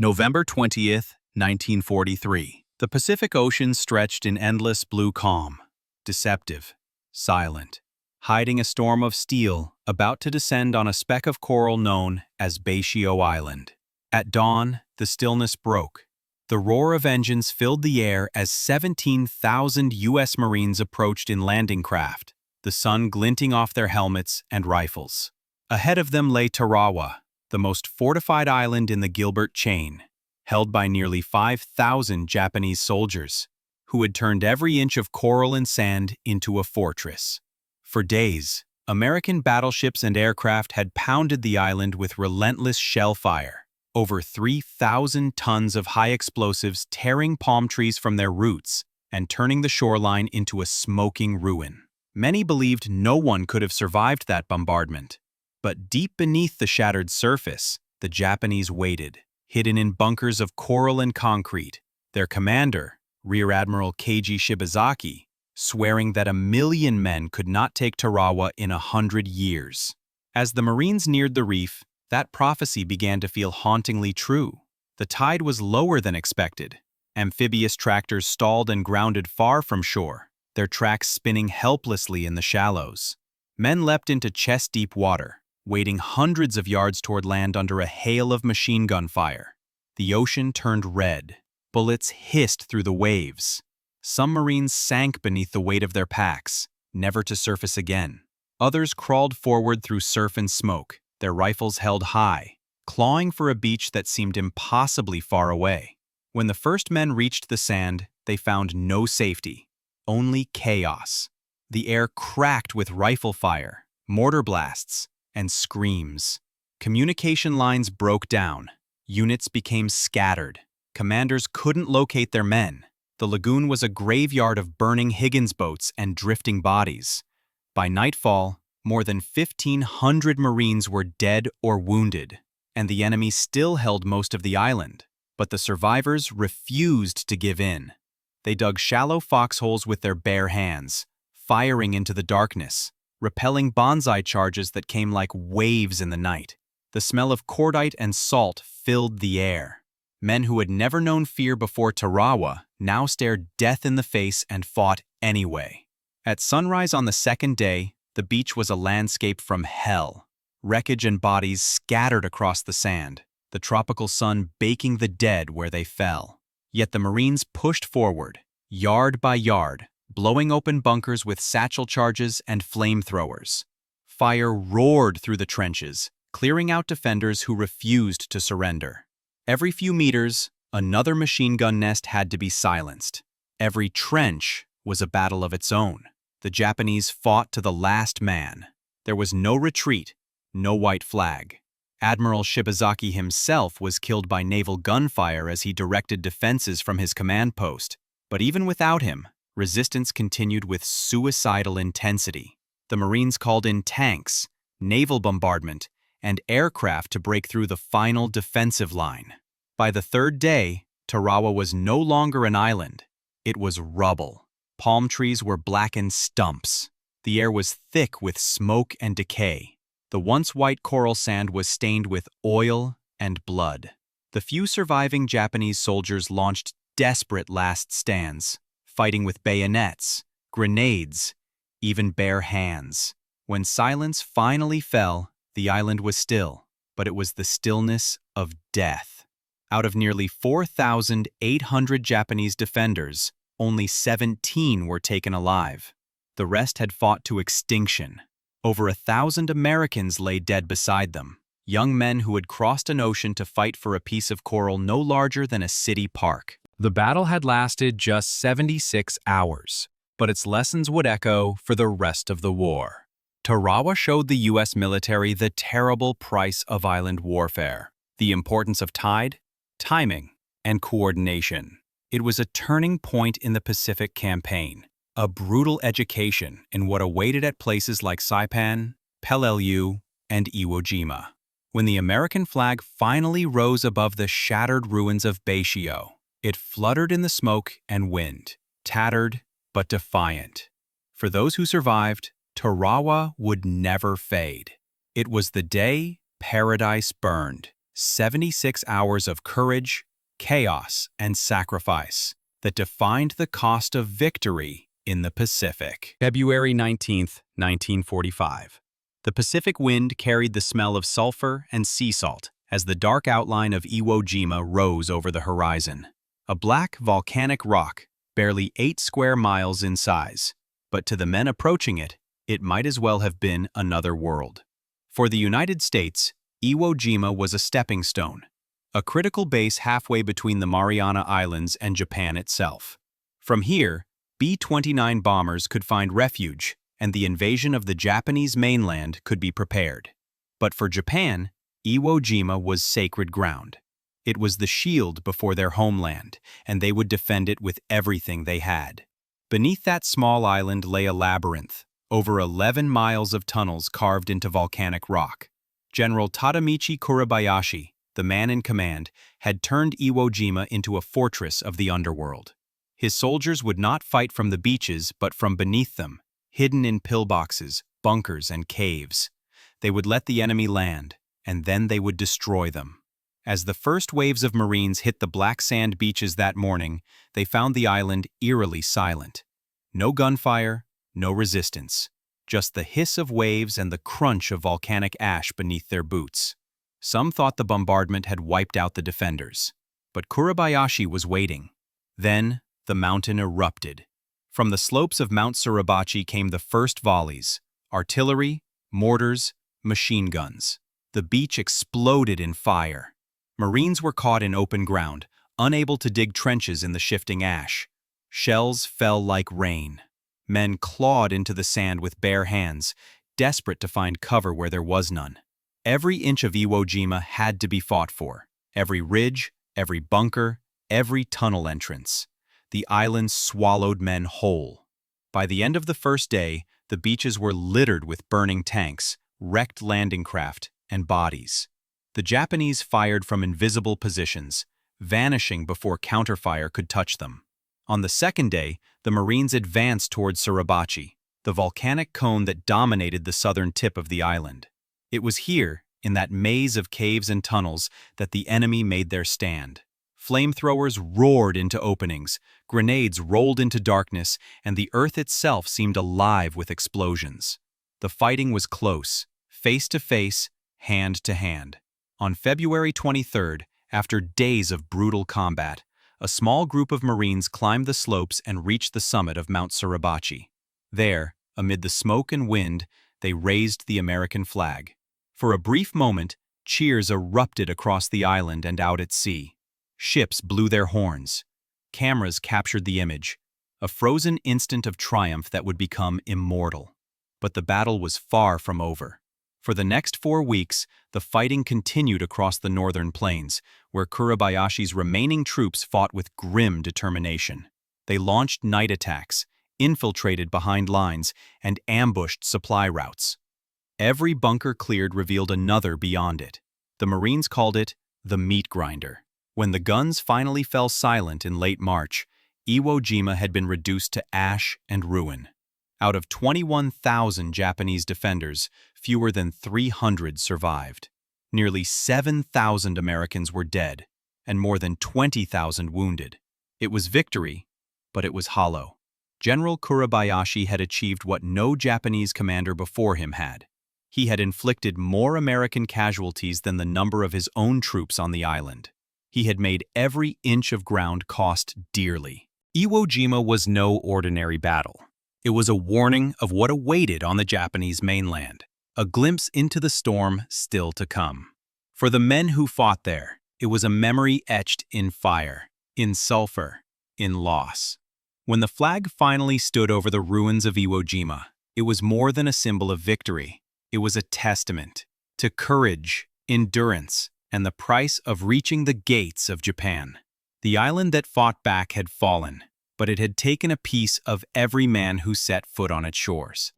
November 20th, 1943. The Pacific Ocean stretched in endless blue calm, deceptive, silent, hiding a storm of steel about to descend on a speck of coral known as Baishio Island. At dawn, the stillness broke. The roar of engines filled the air as 17,000 U.S. Marines approached in landing craft, the sun glinting off their helmets and rifles. Ahead of them lay Tarawa, the most fortified island in the Gilbert Chain, held by nearly 5,000 Japanese soldiers, who had turned every inch of coral and sand into a fortress. For days, American battleships and aircraft had pounded the island with relentless shell fire, over 3,000 tons of high explosives tearing palm trees from their roots and turning the shoreline into a smoking ruin. Many believed no one could have survived that bombardment. But deep beneath the shattered surface, the Japanese waited, hidden in bunkers of coral and concrete, their commander, Rear Admiral Keiji Shibazaki, swearing that 1,000,000 men could not take Tarawa in 100 years. As the Marines neared the reef, that prophecy began to feel hauntingly true. The tide was lower than expected. Amphibious tractors stalled and grounded far from shore, their tracks spinning helplessly in the shallows. Men leapt into chest-deep water, wading hundreds of yards toward land under a hail of machine gun fire. The ocean turned red. Bullets hissed through the waves. Some Marines sank beneath the weight of their packs, never to surface again. Others crawled forward through surf and smoke, their rifles held high, clawing for a beach that seemed impossibly far away. When the first men reached the sand, they found no safety, only chaos. The air cracked with rifle fire, mortar blasts, and screams. Communication lines broke down. Units became scattered. Commanders couldn't locate their men. The lagoon was a graveyard of burning Higgins boats and drifting bodies. By nightfall, more than 1,500 Marines were dead or wounded, and the enemy still held most of the island. But the survivors refused to give in. They dug shallow foxholes with their bare hands, firing into the darkness, repelling bonsai charges that came like waves in the night. The smell of cordite and salt filled the air. Men who had never known fear before Tarawa now stared death in the face and fought anyway. At sunrise on the second day, the beach was a landscape from hell. Wreckage and bodies scattered across the sand, the tropical sun baking the dead where they fell. Yet the Marines pushed forward, yard by yard, blowing open bunkers with satchel charges and flamethrowers. Fire roared through the trenches, clearing out defenders who refused to surrender. Every few meters, another machine gun nest had to be silenced. Every trench was a battle of its own. The Japanese fought to the last man. There was no retreat, no white flag. Admiral Shibazaki himself was killed by naval gunfire as he directed defenses from his command post. But even without him, resistance continued with suicidal intensity. The Marines called in tanks, naval bombardment, and aircraft to break through the final defensive line. By the third day, Tarawa was no longer an island. It was rubble. Palm trees were blackened stumps. The air was thick with smoke and decay. The once white coral sand was stained with oil and blood. The few surviving Japanese soldiers launched desperate last stands, fighting with bayonets, grenades, even bare hands. When silence finally fell, the island was still, but it was the stillness of death. Out of nearly 4,800 Japanese defenders, only 17 were taken alive. The rest had fought to extinction. Over 1,000 Americans lay dead beside them, young men who had crossed an ocean to fight for a piece of coral no larger than a city park. The battle had lasted just 76 hours, but its lessons would echo for the rest of the war. Tarawa showed the U.S. military the terrible price of island warfare, the importance of tide, timing, and coordination. It was a turning point in the Pacific Campaign, a brutal education in what awaited at places like Saipan, Peleliu, and Iwo Jima. When the American flag finally rose above the shattered ruins of Baishio, it fluttered in the smoke and wind, tattered but defiant. For those who survived, Tarawa would never fade. It was the day paradise burned, 76 hours of courage, chaos, and sacrifice that defined the cost of victory in the Pacific. February 19th, 1945. The Pacific wind carried the smell of sulfur and sea salt as the dark outline of Iwo Jima rose over the horizon. A black volcanic rock, barely 8 square miles in size, but to the men approaching it, it might as well have been another world. For the United States, Iwo Jima was a stepping stone, a critical base halfway between the Mariana Islands and Japan itself. From here, B-29 bombers could find refuge, and the invasion of the Japanese mainland could be prepared. But for Japan, Iwo Jima was sacred ground. It was the shield before their homeland, and they would defend it with everything they had. Beneath that small island lay a labyrinth, over 11 miles of tunnels carved into volcanic rock. General Tadamichi Kuribayashi, the man in command, had turned Iwo Jima into a fortress of the underworld. His soldiers would not fight from the beaches but from beneath them, hidden in pillboxes, bunkers, and caves. They would let the enemy land, and then they would destroy them. As the first waves of Marines hit the black sand beaches that morning, they found the island eerily silent. No gunfire, no resistance, just the hiss of waves and the crunch of volcanic ash beneath their boots. Some thought the bombardment had wiped out the defenders, but Kuribayashi was waiting. Then, the mountain erupted. From the slopes of Mount Suribachi came the first volleys, artillery, mortars, machine guns. The beach exploded in fire. Marines were caught in open ground, unable to dig trenches in the shifting ash. Shells fell like rain. Men clawed into the sand with bare hands, desperate to find cover where there was none. Every inch of Iwo Jima had to be fought for. Every ridge, every bunker, every tunnel entrance. The island swallowed men whole. By the end of the first day, the beaches were littered with burning tanks, wrecked landing craft, and bodies. The Japanese fired from invisible positions, vanishing before counterfire could touch them. On the second day, the Marines advanced toward Suribachi, the volcanic cone that dominated the southern tip of the island. It was here, in that maze of caves and tunnels, that the enemy made their stand. Flamethrowers roared into openings, grenades rolled into darkness, and the earth itself seemed alive with explosions. The fighting was close, face to face, hand to hand. On February 23rd, after days of brutal combat, a small group of Marines climbed the slopes and reached the summit of Mount Suribachi. There, amid the smoke and wind, they raised the American flag. For a brief moment, cheers erupted across the island and out at sea. Ships blew their horns. Cameras captured the image, a frozen instant of triumph that would become immortal. But the battle was far from over. For the next 4 weeks, the fighting continued across the northern plains, where Kuribayashi's remaining troops fought with grim determination. They launched night attacks, infiltrated behind lines, and ambushed supply routes. Every bunker cleared revealed another beyond it. The Marines called it the meat grinder. When the guns finally fell silent in late March, Iwo Jima had been reduced to ash and ruin. Out of 21,000 Japanese defenders, fewer than 300 survived. Nearly 7,000 Americans were dead, and more than 20,000 wounded. It was victory, but it was hollow. General Kuribayashi had achieved what no Japanese commander before him had. He had inflicted more American casualties than the number of his own troops on the island. He had made every inch of ground cost dearly. Iwo Jima was no ordinary battle. It was a warning of what awaited on the Japanese mainland, a glimpse into the storm still to come. For the men who fought there, it was a memory etched in fire, in sulfur, in loss. When the flag finally stood over the ruins of Iwo Jima, it was more than a symbol of victory. It was a testament to courage, endurance, and the price of reaching the gates of Japan. The island that fought back had fallen, but it had taken a piece of every man who set foot on its shores.